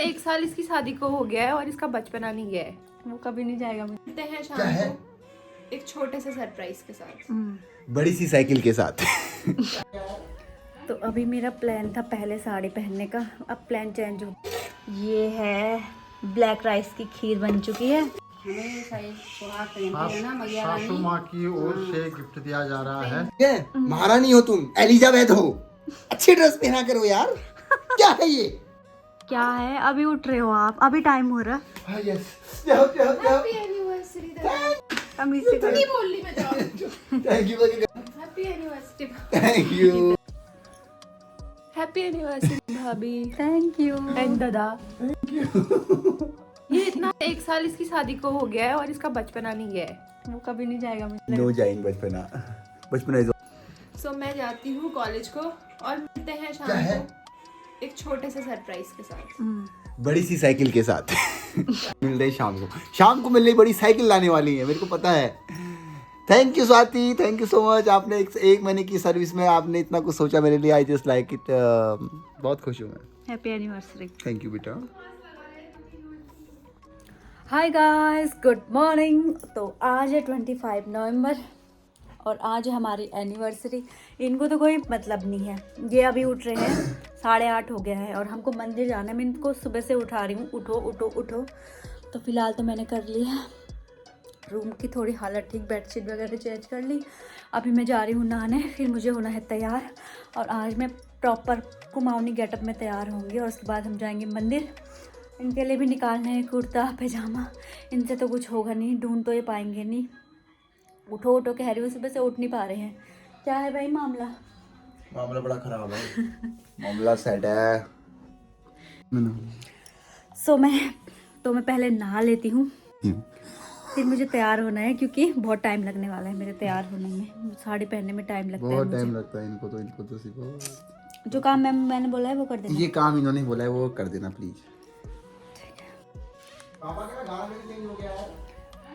1 साल इसकी शादी को हो गया है और इसका बचपना नहीं गया है। वो कभी नहीं जाएगा। मिलते हैं शाम को एक छोटे से सरप्राइज के साथ, बड़ी सी साइकिल के साथ। तो अभी मेरा प्लान था पहले साड़ी पहनने का, अब प्लान चेंज हो। ये है ब्लैक राइस की खीर बन चुकी है। सासू माँ की ओर से गिफ्ट दिया जा रहा है। महारानी हो तुम, एलिजाबेथ हो। अच्छी ड्रेस पहना करो यार। क्या है ये? क्या है? अभी उठ रहे हो आप? अभी टाइम हो रहा है। यस, जाओ जाओ जाओ। हैप्पी एनिवर्सरी तमीज से करो। बोलनी में जाओ। Thank you happy anniversary. Thank you. Happy anniversary भाभी। Thank you. एंड दादा। ये इतना 1 साल इसकी शादी को हो गया है और इसका बचपना नहीं गया है। वो कभी नहीं जाएगा। नो जाएंगे बचपना। बचपना इज सो मैं जाती हूँ कॉलेज को और मिलते हैं शाम को एक छोटे से सरप्राइज के साथ, बड़ी सी साइकिल के साथ। मिल रही शाम को मिल रही बड़ी साइकिल लाने वाली है, मेरे को पता है। Thank you Swati, thank you so much. आपने एक महीने की सर्विस में आपने इतना कुछ सोचा मेरे लिए। I just like it. बहुत खुश हूँ मैं। Happy anniversary. थैंक यू बेटा। Hi guys, good morning. तो आज है 25 नवंबर और आज है हमारी एनिवर्सरी। इनको तो कोई मतलब नहीं है, ये अभी उठ रहे हैं, 8:30 हो गया है और हमको मंदिर जाना है। मैं इनको सुबह से उठा रही हूँ, उठो उठो उठो। तो फिलहाल तो मैंने कर लिया रूम की थोड़ी हालत ठीक, बेडशीट वगैरह चेंज कर ली। अभी मैं जा रही हूँ नहाने, फिर मुझे होना है तैयार और आज मैं प्रॉपर कुमाऊनी गेटअप में तैयार होंगी और उसके बाद हम जाएंगे मंदिर। इनके लिए भी निकालना है कुर्ता पैजामा, इनसे तो कुछ होगा नहीं, ढूंढ तो ये पाएंगे नहीं। उठो उठो कह रही हूँ, सुबह से उठ नहीं पा रहे हैं। क्या है भाई मामला? मामला बड़ा खराब है। मामला सेट है। सो मैं पहले नहा लेती हूँ, फिर मुझे तैयार होना है क्योंकि बहुत टाइम लगने वाला है मेरे तैयार होने में। साड़ी पहनने में टाइम लगता है बहुत मुझे। टाइम लगता है इनको तो सिर्फ जो काम मैंने बोला है वो कर देना। ये काम इन्होंने बोला है वो कर देना प्लीज।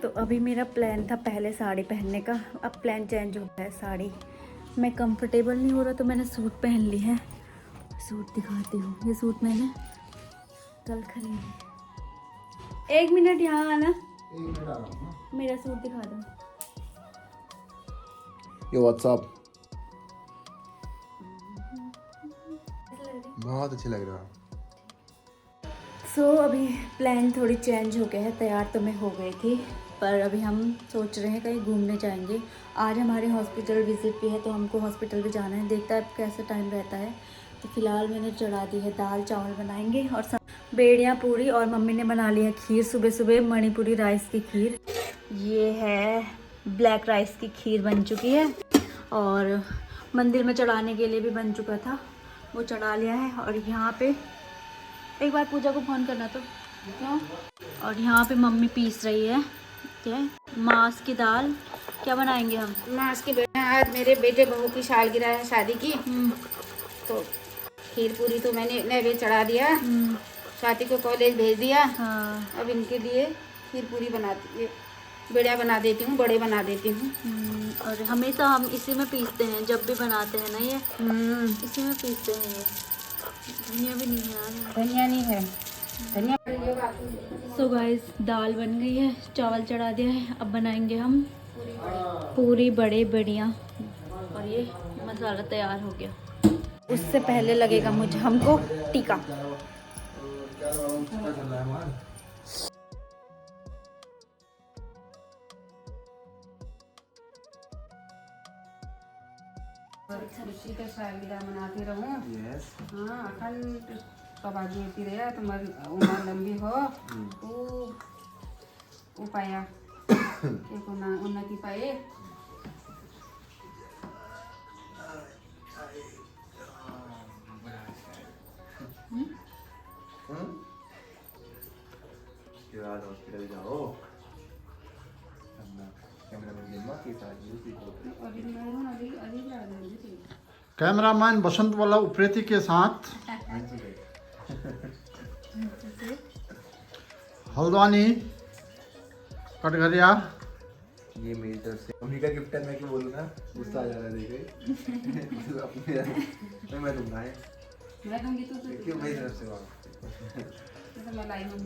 तो अभी मेरा प्लान था पहले साड़ी पहनने का, अब प्लान चेंज हो गया है। साड़ी मैं कंफर्टेबल नहीं हो रहा तो मैंने सूट पहन ली है। सूट दिखाती हूँ, ये सूट मैंने कल खरीदी। 1 मिनट यहाँ आना, मेरा सूट दिखा दो। ये व्हाट्सअप बहुत अच्छे लग रहा है। सो अभी प्लान थोड़ी चेंज हो गया है। तैयार तो मैं हो गई थी पर अभी हम सोच रहे हैं कहीं घूमने जाएंगे। आज हमारे हॉस्पिटल विजिट भी है तो हमको हॉस्पिटल भी जाना है, देखता है कैसा टाइम रहता है। तो फिलहाल मैंने चढ़ा दी है दाल चावल बनाएंगे और बेड़ियाँ पूरी, और मम्मी ने बना ली है खीर सुबह सुबह, मणिपुरी राइस की खीर। ये है ब्लैक राइस की खीर बन चुकी है और मंदिर में चढ़ाने के लिए भी बन चुका था, वो चढ़ा लिया है। और यहाँ पे एक बार पूजा को फ़ोन करना तो क्यों। और यहाँ पे मम्मी पीस रही है क्या, मांस की दाल। क्या बनाएंगे हम? मांस की बेटे आज मेरे बेटे बहू की सालगिरह है शादी की, तो खीर पूरी तो मैंने नैवेद्य चढ़ा दिया, स्वाति को कॉलेज भेज दिया। हाँ। अब इनके लिए खीर पूरी बेड़िया बना देती हूँ, बड़े बना देती हूँ। और हमेशा हम इसी में पीसते हैं जब भी बनाते हैं ना, ये इसी में पीसते हैं। ये धनिया भी नहीं है यार, धनिया नहीं है, धनिया। सो गाइस दाल बन गई है, चावल चढ़ा दिया है, अब बनाएंगे हम पूरी बड़े बढ़िया। और ये मसाला तैयार हो गया। उससे पहले लगेगा मुझे हमको टीका। खुशी का सालगिरह मनाती रहूँ। हाँ, अखंड सौभाग्य होती रहे, तुम्हारी उम्र लंबी हो, खूब उपाया एक उन्नति पाए। हॉस्पिटल जाओ। कैमरामैन बसंत वाला उप्रेती के साथ हल्द्वानी कटघरिया। ये मेरी तरफ से मम्मी का गिफ्ट है, मैं क्यों बोलूँ ना, गुस्सा आ जा रहा है देखे। अपने मैं दूंगा है, मैं दूंगी तो क्यों मेरी तरफ से। तो मैं लाई हूँ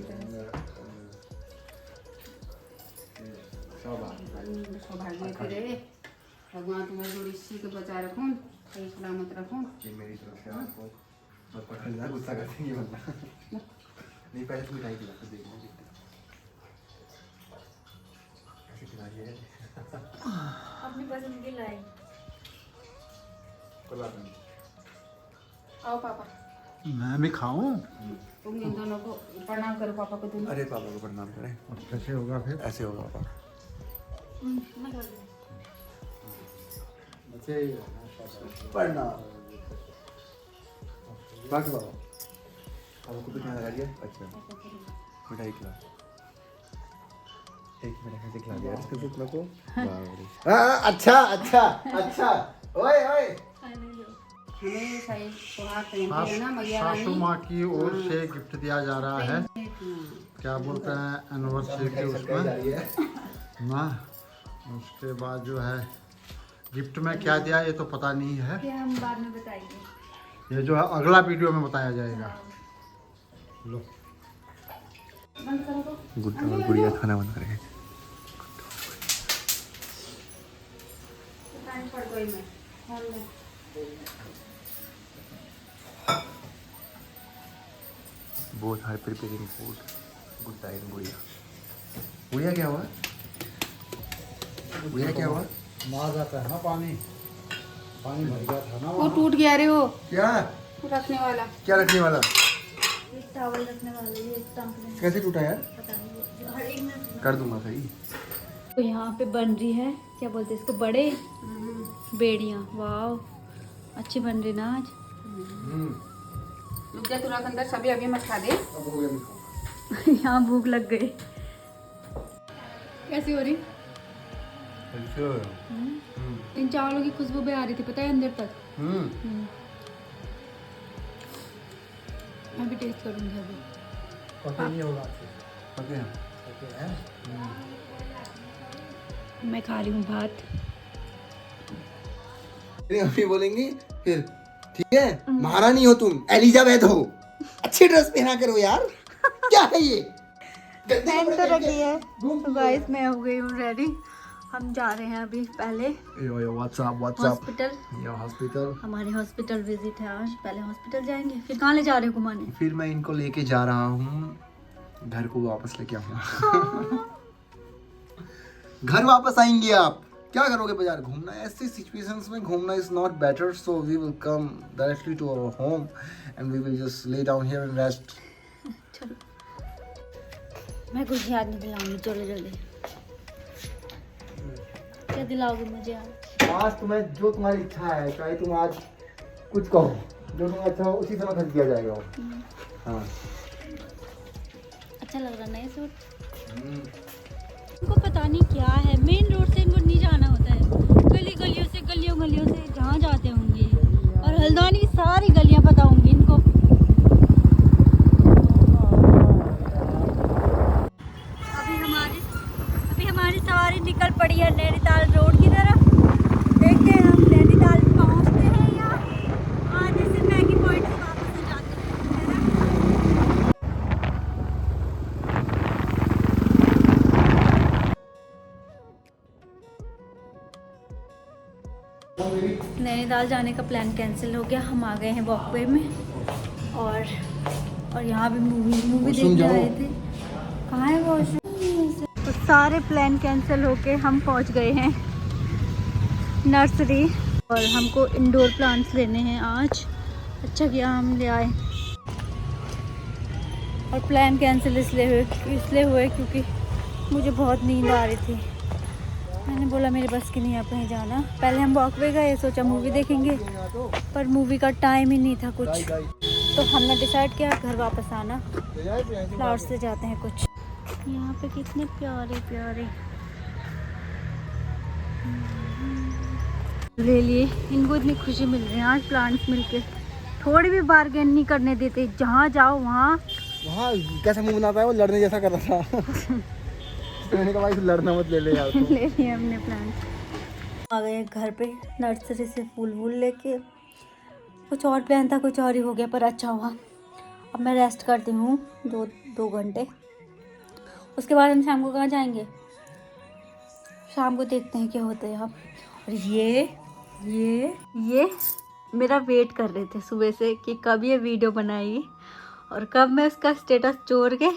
सौभाग्य तेरे भगवान तुम्हारी जोड़ी इसी को बचा रखूँ, सही सलामत रखूँ। मेरी तरफ से आपको बहुत पसंद है, गुस्सा करते हैं वरना नहीं। पहले तुम मिठाई खिला के देखना कैसे खिलाई है। अपनी पसंद की लाई। कोई बात नहीं। आओ पापा, मैं भी खाऊं? तुम इन दोनों को प्रणाम करो पापा को तुम। अरे पापा को प्रणाम करें। कैसे होगा फिर? ऐसे होगा पापा। मैं कर दूँ। प्रणाम। बाकी बाबा आपको भी खाना लगा दिया? अच्छा मिठाई खिला, एक मिनट कैसे खिला दिया इसको कितना को। अच्छा अच्छा अच्छा। ओए ओए हमें सही सुहाग पहनती है ना मैया सासू रानी। माँ की ओर से गिफ्ट दिया जा रहा है। क्या बोलते हैं एनिवर्सरी के उसमें ना। उसके बाद जो है गिफ्ट में क्या दिया ये तो पता नहीं है। ये हम बाद में बताएंगे। ये जो है अगला वीडियो में बताया जाएगा। लो बंद करो तो। गुड़िया खाना बना रहे हैं। पानी पड़ गई मैं हॉल में। Both are preparing food. Good time, गुड़िया। गुड़िया क्या हुआ? गुड़िया क्या हुआ? मार जाता है ना पानी, पानी भर गया था ना वो वहाँ। टूट गया रे वो क्या रखने वाला। क्या रखने वाला? एक टावल रखने वाले, ये टांग में कैसे टूटा यार? पता नहीं, हर एक मिनट। कर दूंगा सही। तो यहाँ पे बन रही है, क्या बोलते हैं इसको, बड़े बेड़ियाँ। वाह अच्छी बन रही ना आज। रुक जा तुरंत अंदर सभी अभी मत खा दे। अब हो गया, मैं खाऊंगा। यहाँ भूख लग गई। कैसी हो रही? इन चावलों की खुशबू भी आ रही थी पता है अंदर तक। मैं भी टेस्ट करूँगी अभी। पता नहीं होगा। ओके मैं खा रही हूँ भात। मेरी मम्मी बोलेंगी फिर ठीक है महारानी हो तुम, एलिजाबेथ हो, अच्छी ड्रेस पहना करो यार। क्या है ये? पहन तो रखी है। तो गाइस मैं हो गई हूँ रेडी। हम जा रहे हैं अभी पहले यो व्हाट्सअप हॉस्पिटल। यो हॉस्पिटल। हमारी हॉस्पिटल विजिट है आज। पहले हॉस्पिटल जाएंगे, फिर कहाँ ले जा रहे हो घुमाने? फिर मैं इनको लेके जा रहा हूँ घर को, वापस लेके आऊंगा। घर वापस आएंगे आप। क्या करोगे? बाजार घूमना। ऐसे सिचुएशंस में घूमना is not better, so we will come directly to our home and we will just lay down here and rest. चलो मैं कुछ याद नहीं दिलाऊंगी। चलो जल्दी। क्या दिलाओगे मुझे आज? आज तुम्हें जो तुम्हारी इच्छा है, चाहे तुम आज कुछ कहो, जो तुम्हें अच्छा हो उसी समय खरीद दिया जाएगा वो। हाँ अच्छा लग रहा है ना ये सूट? इनको पता नहीं क्या है, मेन रोड से इनको नहीं जाना होता है, गली गलियों से गलियों से जहाँ जाते होंगे। और हल्द्वानी की सारी गलियाँ पता होंगी इनको। अभी हमारी सवारी निकल पड़ी है नैनीताल रोड की तरफ। देखते हैं हम नैनीताल पहुँचते हैं या आज जैसे मैगी पॉइंट से वापस हो जाते हैं। नैनीताल जाने का प्लान कैंसिल हो गया। हम आ गए हैं वॉकवे में और यहाँ भी मूवी देखने आए थे। कहाँ है वॉशरूम? तो सारे प्लान कैंसिल होके हम पहुँच गए हैं नर्सरी और हमको इंडोर प्लांट्स लेने हैं आज। अच्छा किया हम ले आए। और प्लान कैंसिल इसलिए हुए क्योंकि मुझे बहुत नींद आ रही थी। मैंने बोला मेरे बस की नहीं है कहीं जाना। पहले हम वॉकवे गए, सोचा मूवी देखेंगे, पर मूवी का टाइम ही नहीं था कुछ, तो हमने डिसाइड किया घर वापस आना। फ्लावर्स से जाते हैं कुछ। यहाँ पे कितने प्यारे प्यारे ले लिए। इनको इतनी खुशी मिल रही है आज प्लांट्स मिलके। थोड़ी भी बार्गेन नहीं करने देते, जहाँ जाओ वहाँ कैसा मुंह बनाता है वो, लड़ने जैसा कर रहा था। तो मैंने कहा भाई लड़ना मत, ले ले यार। ले लिए हमने प्लांट। आ गए घर पे नर्सरी से फूल वूल लेके। कुछ और प्लान था, कुछ और ही हो गया, पर अच्छा हुआ अब मैं रेस्ट करती हूँ 2 घंटे। उसके बाद हम शाम को कहाँ जाएंगे? शाम को देखते हैं क्या होता है यहाँ। और ये मेरा वेट कर रहे थे सुबह से कि कब ये वीडियो बनाएगी और कब मैं उसका स्टेटस जोड़ के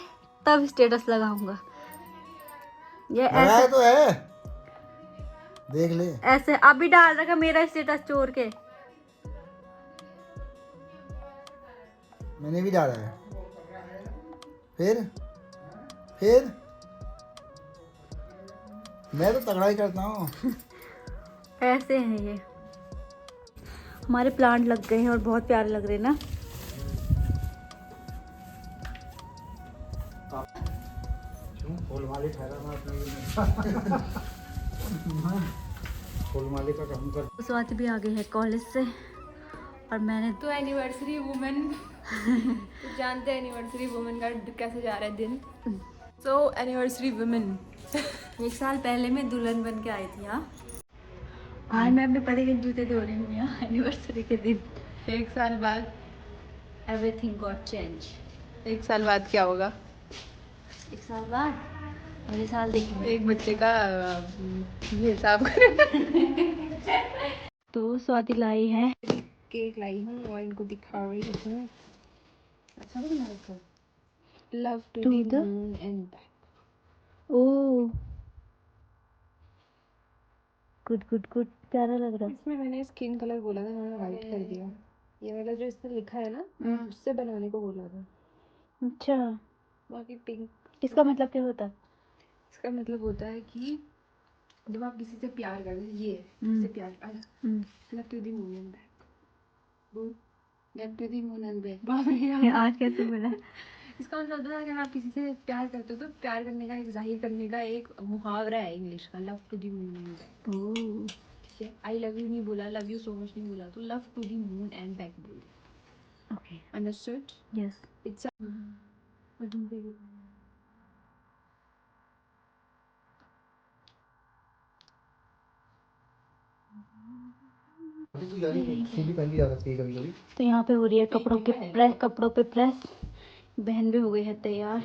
तब स्टेटस लगाऊंगा। ये ऐसे तो है, देख ले। ऐसे अभी डाल रखा मेरा स्टेटस जोड़ के। मैंने भी डाला है। फिर मैं तो तगड़ा ही करता हूँ। ऐसे हैं ये। हमारे प्लांट लग गए हैं और बहुत प्यारे लग रहे हैं ना। फूल माली का काम कर। स्वाति भी आ गई है कॉलेज से और मैंने तो एनिवर्सरी वुमेन तो जानते हैं एनिवर्सरी वुमेन का कैसे जा रहा है दिन। सो एनिवर्सरी वुमेन 1 साल पहले मैं दुल्हन बन के आई थी। हाँ, आज मैं अपने पति के जूते धो रही हूँ यहाँ एनिवर्सरी के दिन। 1 साल बाद एवरीथिंग गॉट चेंज। 1 साल बाद क्या होगा? 1 साल बाद अगले साल देखेंगे। एक बच्चे का हिसाब करें। तो स्वाति लाई है केक लाई हूँ और इनको दिखा रही हूँ। अच्छा बना रखा। Love to To the the- moon and back. Oh good good good, प्यारा लग रहा है। इसमें मैंने स्किन कलर बोला था, मैंने वाइट कर दिया। ये वाला जो इस पर लिखा है ना, उससे बनाने को बोला था। अच्छा, बाकी पिंक। इसका मतलब क्या होता है? इसका मतलब होता है कि जब आप किसी से प्यार करते हैं, ये से प्यार love to the moon and back. Love to the moon and back. बाप रे यार, आज कैसे बोला? इसका मतलब होता है कि अगर आप किसी से प्यार करते हो तो प्यार करने का एक जाहिर करने का एक मुहावरा है इंग्लिश का, love to the moon and back. Oh ठीक है, आई लव यू नहीं बोला, लव यू सो मच नहीं बोला, तो love to the moon and back बोल। Okay, understood? यस। इट्स सीधी पहन जा सकती है कभी कभी। तो यहाँ पे हो रही है कपड़ों पे प्रेस। बहन भी हो गई है तैयार।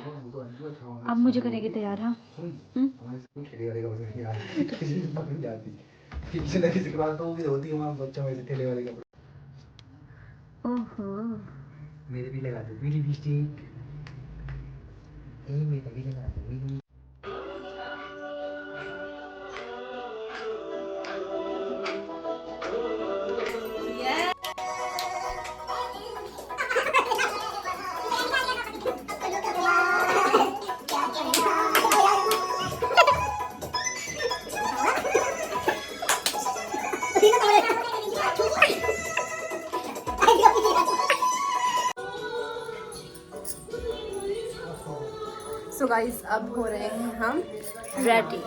अब मुझे करेगी तैयार। हाँ, ठेले वाले कपड़े नहीं आती, किसी से पकड़ जाती, किसी न किसी के पास तो वो भी होती है वहाँ बच्चों में से ठेले वाले कपड़े। ओहो, मेरे भी लगा दो, मेरी भी स्टिक, मेरा भी लगा दो। सो गाइस, अब हो रहे हैं हम रेडी।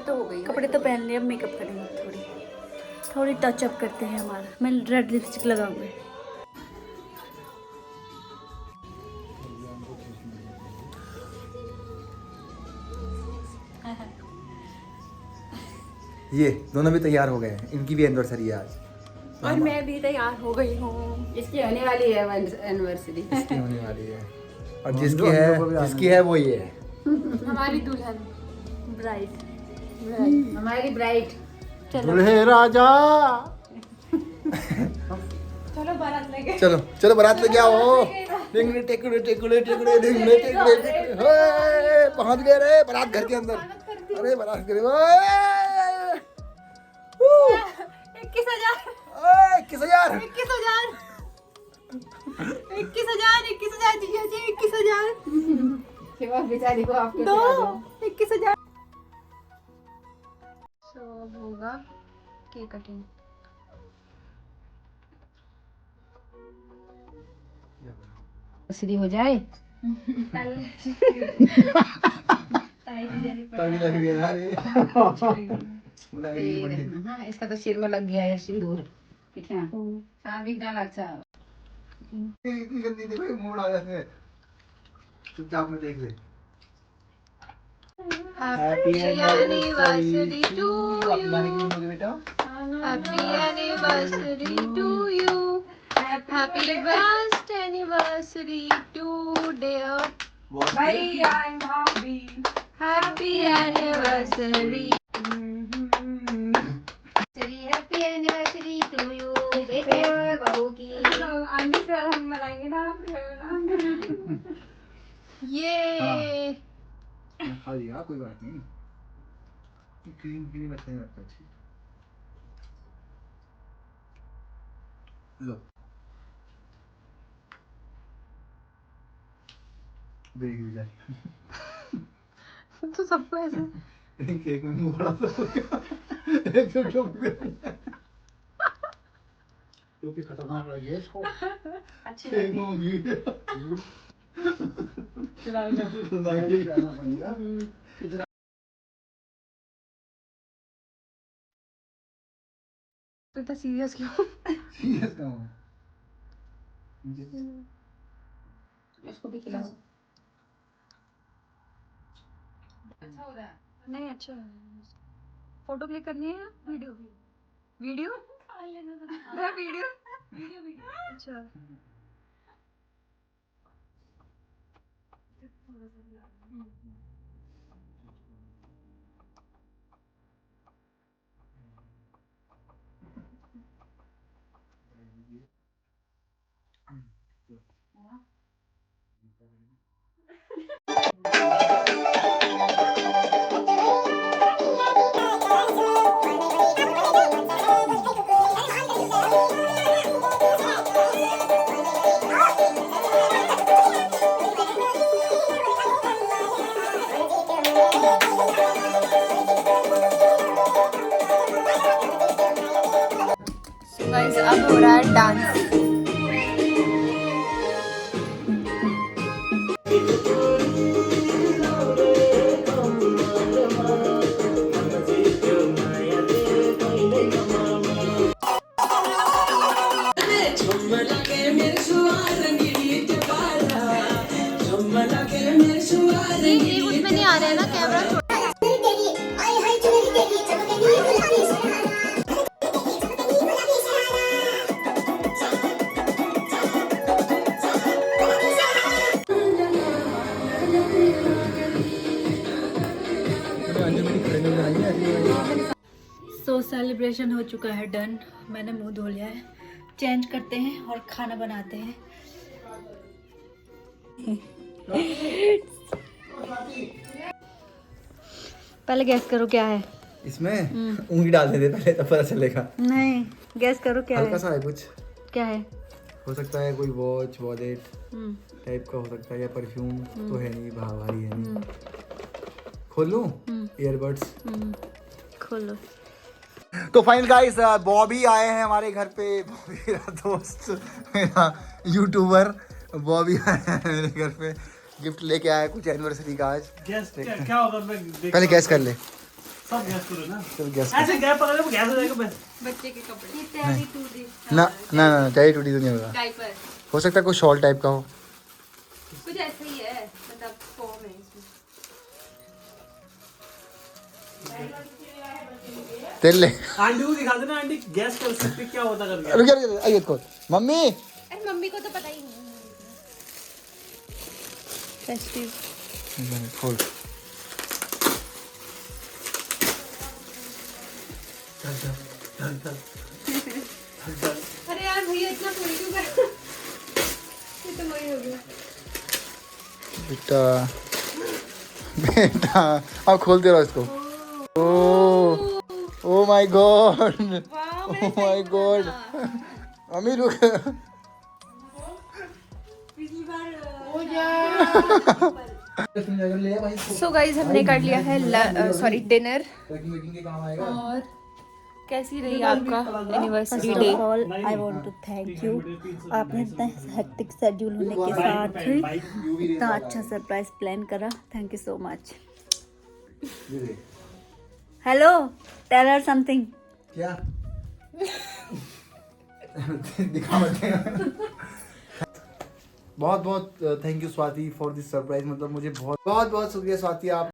तो हो गई कपड़े तो पहन लिए, अब मेकअप करेंगे। थोड़ी टचअप करते हैं हमारा। मैं रेड लिपस्टिक लगाऊंगी। ये दोनों भी तैयार हो गए हैं, इनकी भी एनिवर्सरी है आज। और मैं भी तैयार हो गई हूँ। इसकी होने वाली है एनिवर्सरी। इसकी होने वाली है और जिसकी है वो ये है। हमारी दुल्हन, ब्राइड, हमारी ब्राइट। दुल्हे राजा। चलो बारात लेके। चलो बारात लेके आओ। टिंगड़े टिकड़े टिकड़े टिकड़े टिंगड़े टिकड़े टिकड़े, पहुंच गए रे बारात घर के अंदर। अरे बारात घर 21,000 21,000 21,000 जी 21,000 सेवा बेचारी को आपके दो प्यार 21,000। सो होगा केक कटिंग। श्री हो जाए। हाँ, इसका तो सिर में लग गया है सिंदूर। हाँ, बिगड़ा लगता है। इतनी गंदी देखो, मूड आ जाते हैं। चुपचाप में देख ले। हैप्पी एनिवर्सरी टू यू, बेटा। Happy anniversary to you, happy birthday anniversary to dear. Bhai, I'm happy. Happy anniversary. Happy anniversary to you बेटे और बहू की। आंटी से हम मनाएंगे ना। ये हाँ जी, हाँ कोई बात नहीं, क्रीम क्रीम अच्छा नहीं लगता। लो बेगी जाए तो सबको ऐसे एक में मुंह बड़ा सा हो गया, एक तो क्योंकि खतरनाक लगी है इसको। अच्छी एक में होगी तो इतना सीरियस क्यों? सीरियस का हूँ इसको भी खिलाओ। अच्छा हो रहा है? नहीं अच्छा है। फोटो क्लिक करनी है या वीडियो? वीडियो? वीडियो? अच्छा। गाइस अब हो रहा है डांस। ये उसमें नहीं आ रहा है ना कैमरा। सो सेलिब्रेशन हो चुका है, डन। मैंने मुंह धो लिया है, चेंज करते हैं और खाना बनाते हैं। पहले गैस करो क्या है इसमें। उंगली डाल दे पहले तब पता चलेगा। नहीं, गैस करो क्या हल्का है। सा है कुछ, क्या है? हो सकता है कोई वॉच वॉलेट टाइप का हो सकता है, या परफ्यूम तो है नहीं, भारी है नहीं। खोल लूं ईयरबड्स? खोलो। तो फाइनल गाइस, बॉबी आए हैं हमारे घर पे। बॉबी मेरा दोस्त, मेरा यूट्यूबर बॉबी आया है मेरे घर पे, गिफ्ट लेके आया कुछ एनिवर्सरी का आज। क्या होगा? मैं पहले गैस कर ले। सब गैस करो ना, चल गैस ऐसे गैस पकड़ लो, गैस हो जाएगा बस। बच्चे के कपड़े, ना ना ना चाहिए, टूटी तो नहीं होगा। डायपर, हो सकता है कोई शॉल टाइप का हो। कुछ ऐसा ही है, मतलब फॉर्म है इसमें। तेल ले। आंटी को दिखा देना, आंटी गैस कर सकते क्या होता करके। रुक जा, आइए खोल। मम्मी अरे मम्मी को तो पता ही नहीं। खोल। अरे यार भैया इतना थोड़ी क्यों कर? ये तो वही हो गया। बेटा बेटा अब खोलते रहो इसको। Oh my God, oh my God. Mummy रुक। सो गाइज हमने कर लिया है सॉरी डिनर। और कैसी रही आपका anniversary day? I want to thank you. आपने इतना हेक्टिक शेड्यूल होने के साथ ही इतना अच्छा सरप्राइज प्लान करा। Thank you so much. Hello, tell her something. क्या दिखा मत। बहुत बहुत thank you Swati for this surprise. मतलब मुझे बहुत बहुत शुक्रिया स्वाति, आप